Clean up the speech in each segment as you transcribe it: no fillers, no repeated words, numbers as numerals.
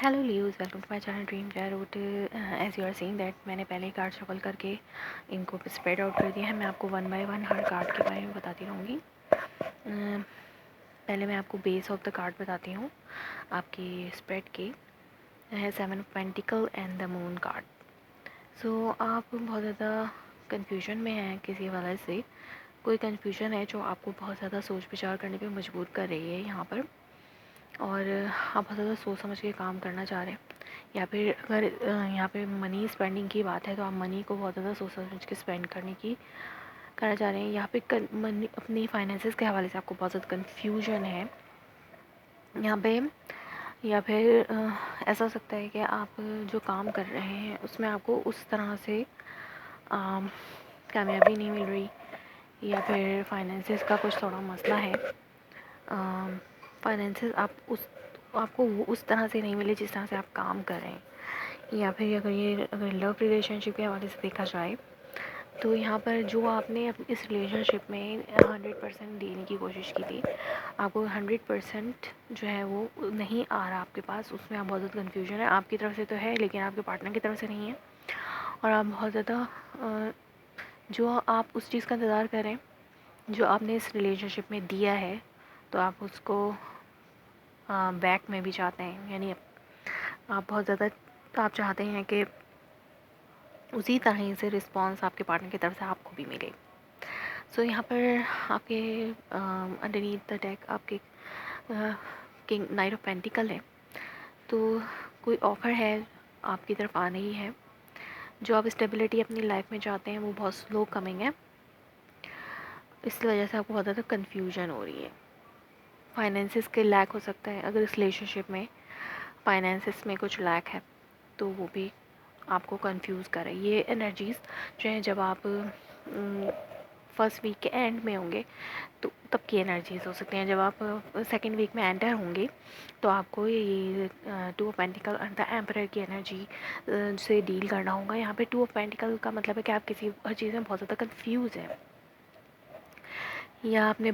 Hello leaves, welcome to my channel dream route. As you are seeing that मैंने पहले ही card shuffle करके इनको spread out कर दिया है। मैं आपको one by one her card के बारे में बताती रहूँगी। पहले मैं आपको बेस ऑफ द कार्ड बताती हूँ आपकी स्प्रेड के। है 7 of pentacles and the moon card. So आप बहुत ज़्यादा कन्फ्यूजन में हैं किसी वजह से। कोई कन्फ्यूजन है जो आपको बहुत ज़्यादा सोच विचार करने पे मजबूर कर रही है यहाँ पर, और आप बहुत ज़्यादा सोच समझ के काम करना चाह रहे हैं। या फिर अगर यहाँ पे मनी स्पेंडिंग की बात है तो आप मनी को बहुत ज़्यादा सोच समझ के स्पेंड करना चाह रहे हैं। यहाँ पे मनी अपनी फाइनेंसेस के हवाले से आपको बहुत ज़्यादा कन्फ्यूजन है यहाँ पे। या फिर ऐसा हो सकता है कि आप जो काम कर रहे हैं उसमें आपको उस तरह से कामयाबी नहीं मिल रही, या फिर फाइनेंसेस का कुछ थोड़ा मसला है। फाइनेंसेस आपको वो उस तरह से नहीं मिले जिस तरह से आप काम कर रहे हैं। या फिर अगर लव रिलेशनशिप के हवाले से देखा जाए तो यहाँ पर जो आपने इस रिलेशनशिप में 100% देने की कोशिश की थी, आपको 100% जो है वो नहीं आ रहा आपके पास। उसमें आप बहुत ज़्यादा कन्फ्यूजन है। आपकी तरफ से तो है लेकिन आपके पार्टनर की तरफ से नहीं है, और आप बहुत ज़्यादा जो आप उस चीज़ का इंतज़ार करें जो आपने इस रिलेशनशिप में दिया है, तो आप उसको बैक में भी चाहते हैं। यानी आप बहुत ज़्यादा आप चाहते हैं कि उसी तरह से रिस्पॉन्स आपके पार्टनर की तरफ से आपको भी मिले। सो यहाँ पर आपके अंडरनीथ द डेक आपके किंग नाइट ऑफ पेंटिकल है। तो कोई ऑफ़र है आपकी तरफ आ रही है। जो आप स्टेबिलिटी अपनी लाइफ में चाहते हैं वो बहुत स्लो कमिंग है। इस वजह से आपको बहुत ज़्यादा कन्फ्यूजन हो रही है। फाइनेंसिस के लैक हो सकता है। अगर इस रिलेशनशिप में फाइनेंसिस में कुछ लैक है तो वो भी आपको कंफ्यूज कर रही है। ये एनर्जीज़ जो है जब आप फर्स्ट वीक के एंड में होंगे तो तब की एनर्जीज़ हो सकती हैं। जब आप सेकेंड वीक में एंटर होंगे तो आपको ये 2 of pentacles and the emperor की एनर्जी से डील करना होगा। यहाँ पे 2 ऑफ पेंटिकल का मतलब है कि आप किसी हर चीज़ में बहुत ज़्यादा कन्फ्यूज़ हैं, या आपने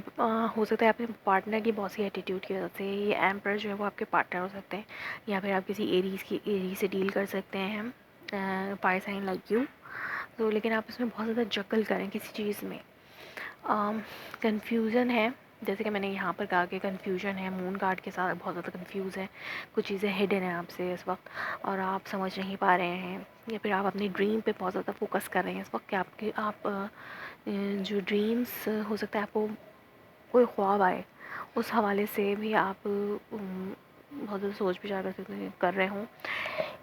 हो सकता है अपने पार्टनर की बॉसी एटीट्यूड की वजह से। ये एम्पर जो है वो आपके पार्टनर हो सकते हैं, या फिर आप किसी एरीज से डील कर सकते हैं, फायर साइन लाइक यू। तो लेकिन आप इसमें बहुत ज़्यादा जगल करें किसी चीज़ में। कन्फ्यूज़न है, जैसे कि मैंने यहाँ पर कहा कि कन्फ्यूजन है। मून कार्ड के साथ बहुत ज़्यादा कन्फ्यूज़ है। कुछ चीज़ें हिडन हैं आपसे इस वक्त और आप समझ नहीं पा रहे हैं, या फिर आप अपनी ड्रीम पे बहुत ज़्यादा फोकस कर रहे हैं इस वक्त कि आप जो ड्रीम्स हो सकता है आपको कोई ख्वाब आए, उस हवाले से भी आप बहुत ज़्यादा सोच विचार कर रहे हों।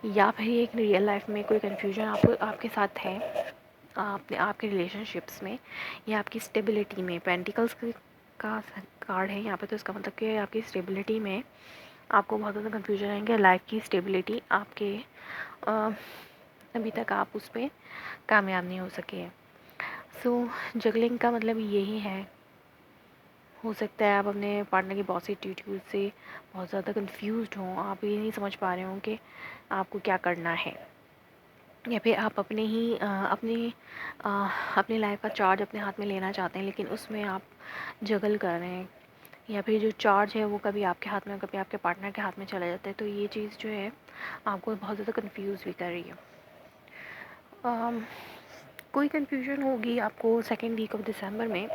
या फिर एक रियल लाइफ में कोई कन्फ्यूजन आपके साथ है आपके रिलेशनशिप्स में, या आपकी स्टेबिलिटी में। पेंटिकल्स का कार्ड है यहाँ पे, तो इसका मतलब कि आपकी स्टेबिलिटी में आपको बहुत ज़्यादा कन्फ्यूजन आएंगे। लाइफ की स्टेबिलिटी आपके अभी तक आप उस पर कामयाब नहीं हो सके हैं। सो जगलिंग का मतलब यही है। हो सकता है आप अपने पार्टनर की बॉस एटीट्यूड से बहुत ज़्यादा कंफ्यूज्ड हों। आप ये नहीं समझ पा रहे हों कि आपको क्या करना है, या फिर आप अपनी लाइफ का चार्ज अपने हाथ में लेना चाहते हैं लेकिन उसमें आप जगल कर रहे हैं, या फिर जो चार्ज है वो कभी आपके हाथ में कभी आपके पार्टनर के हाथ में चला जाता है। तो ये चीज़ जो है आपको बहुत ज़्यादा कंफ्यूज भी कर रही है। कोई कन्फ्यूजन होगी आपको सेकेंड वीक ऑफ दिसंबर में।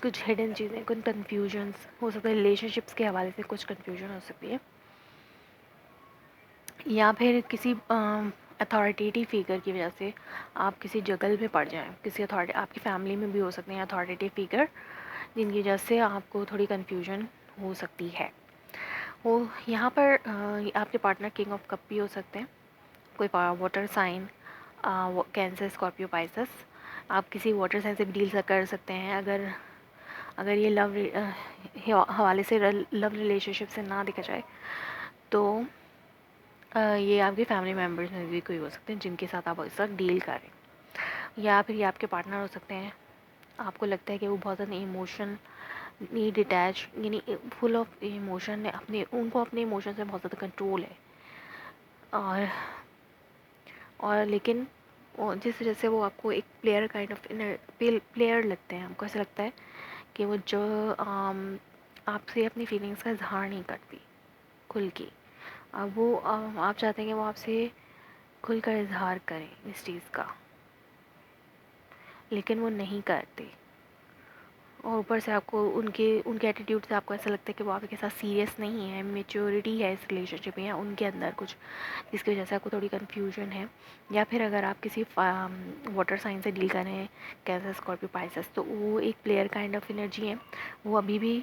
कुछ हिडन चीज़ें, कुछ कन्फ्यूजन्स हो सकता है। रिलेशनशिप्स के हवाले से कुछ कन्फ्यूजन हो सकती है, या फिर किसी अथॉरिटेटिव फिगर की वजह से आप किसी जगल में पड़ जाएं। किसी अथॉरिटी आपकी फैमिली में भी हो सकते हैं अथॉरिटेटिव फिगर, जिनकी वजह से आपको थोड़ी कन्फ्यूजन हो सकती है। वो यहाँ पर आपके पार्टनर किंग ऑफ कप भी हो सकते हैं। कोई water sign, cancer, Scorpio, Pisces. आप किसी वाटर साइन से भी डील कर सकते हैं। अगर ये हवाले से लव रिलेशनशिप से ना देखा जाए तो ये आपके फैमिली मेम्बर्स में भी कोई हो सकते हैं जिनके साथ आप इस वक्त डील करें, या फिर ये आपके पार्टनर हो सकते हैं। आपको लगता है कि वो बहुत ज़्यादा इमोशनली डिटैच, यानी फुल ऑफ इमोशन है, उनको अपने इमोशन से बहुत ज़्यादा कंट्रोल है। और लेकिन जिस वजह से वो आपको एक प्लेयर काइंड ऑफ प्लेयर लगते हैं। आपको ऐसा लगता है कि वो आपसे अपनी फीलिंग्स का इजहार नहीं करती खुल की। अब वो आप चाहते हैं कि वो आपसे खुलकर इजहार करें इस चीज़ का, लेकिन वो नहीं करते। और ऊपर से आपको उनके एटीट्यूड से आपको ऐसा लगता है कि वो आपके साथ सीरियस नहीं है, मेच्योरिटी है इस रिलेशनशिप में, या उनके अंदर कुछ जिसकी वजह से आपको थोड़ी कन्फ्यूजन है। या फिर अगर आप किसी वाटर साइन से डील कर रहे हैं, कैंसर, स्कॉर्पियो, पाइसेस, तो वो एक प्लेयर काइंड ऑफ एनर्जी है। वो अभी भी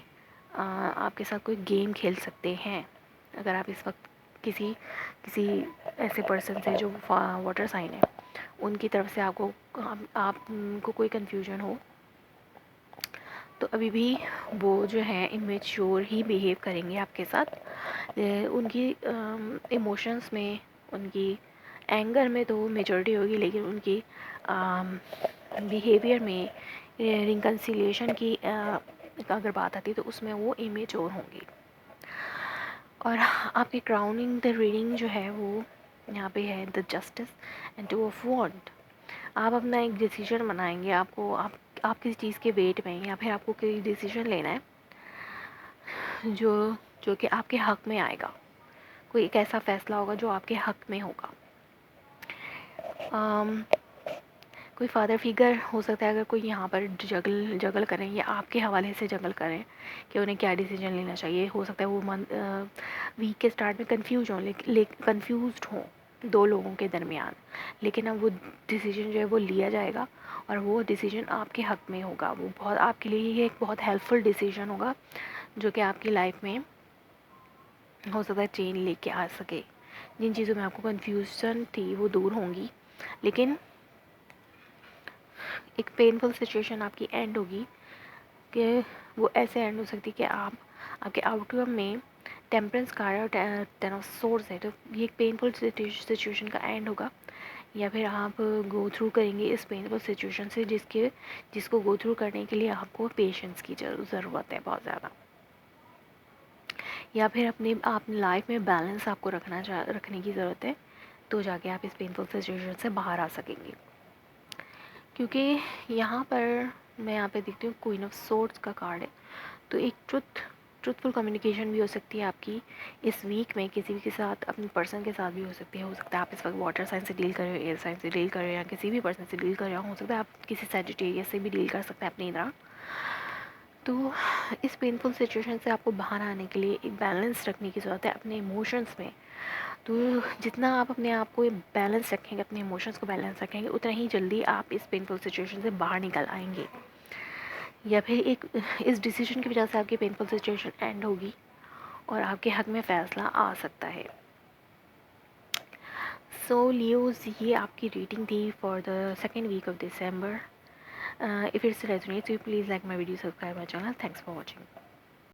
आपके साथ कोई गेम खेल सकते हैं। अगर आप इस वक्त किसी किसी ऐसे पर्सन से जो वाटर साइन है उनकी तरफ से आपको कोई कन्फ्यूजन हो, तो अभी भी वो जो है इमेच्योर ही बिहेव करेंगे आपके साथ। उनकी इमोशंस में, उनकी एंगर में तो मेजॉरिटी होगी, लेकिन उनकी बिहेवियर में, रिकन्सिलिएशन की अगर बात आती है तो उसमें वो इमेच्योर होंगे। और आपकी क्राउनिंग द रीडिंग जो है वो यहाँ पे है the justice and two of wand. आप अपना एक डिसीजन बनाएंगे, आप किसी चीज़ के वेट में, या फिर आपको कोई डिसीजन लेना है जो जो कि आपके हक़ में आएगा। कोई एक ऐसा फ़ैसला होगा जो आपके हक़ में होगा। कोई फादर फिगर हो सकता है, अगर कोई यहाँ पर जगल करें या आपके हवाले से जगल करें कि उन्हें क्या डिसीजन लेना चाहिए। हो सकता है वो वीक के स्टार्ट में कंफ्यूज्ड हों दो लोगों के दरमियान, लेकिन अब वो डिसीजन जो है वो लिया जाएगा और वो डिसीजन आपके हक़ में होगा। वो बहुत आपके लिए ये एक बहुत हेल्पफुल डिसीजन होगा जो कि आपकी लाइफ में हो सकता है चेंज लेके आ सके। जिन चीज़ों में आपको कन्फ्यूजन थी वो दूर होंगी, लेकिन एक पेनफुल सिचुएशन आपकी एंड होगी कि वो ऐसे एंड हो सकती है कि आपके आउटकम में टेम्परेंस कार्ड और 10 ऑफ सोर्स है, तो ये एक पेनफुल सिचुएशन का एंड होगा। या फिर आप गो थ्रू करेंगे इस पेनफुल सिचुएशन से जिसको गो थ्रू करने के लिए आपको पेशेंस की ज़रूरत है बहुत ज़्यादा। या फिर आप लाइफ में बैलेंस आपको रखने की ज़रूरत है, तो जाके आप इस पेनफुल सिचुएशन से बाहर आ सकेंगे। क्योंकि यहाँ पर मैं यहाँ पे देखती हूँ क्वीन ऑफ सोर्ड्स का कार्ड है, तो एक ट्रुथफुल कम्युनिकेशन भी हो सकती है आपकी इस वीक में किसी भी के साथ, अपने पर्सन के साथ भी हो सकती है। हो सकता है आप इस वक्त वाटर साइन से डील कर रहे हो, एयर साइन से डील कर रहे हो, या किसी भी पर्सन से डील कर रहे हो सकता है आप किसी सैजिटेरियस से भी डील कर सकते हैं अपनी तरह। तो इस पेनफुल सिचुएशन से आपको बाहर आने के लिए एक बैलेंस रखने की ज़रूरत है अपने इमोशंस में। तो जितना आप अपने आप को बैलेंस रखेंगे, अपने इमोशंस को बैलेंस रखेंगे, उतना ही जल्दी आप इस पेनफुल सिचुएशन से बाहर निकल आएंगे। या फिर इस डिसीजन की वजह से आपकी पेनफुल सिचुएशन एंड होगी और आपके हक में फ़ैसला आ सकता है। सो लियोज़, ये आपकी रीडिंग थी for the second week of December. If it's resonates, you please like my video, subscribe my channel. Thanks for watching.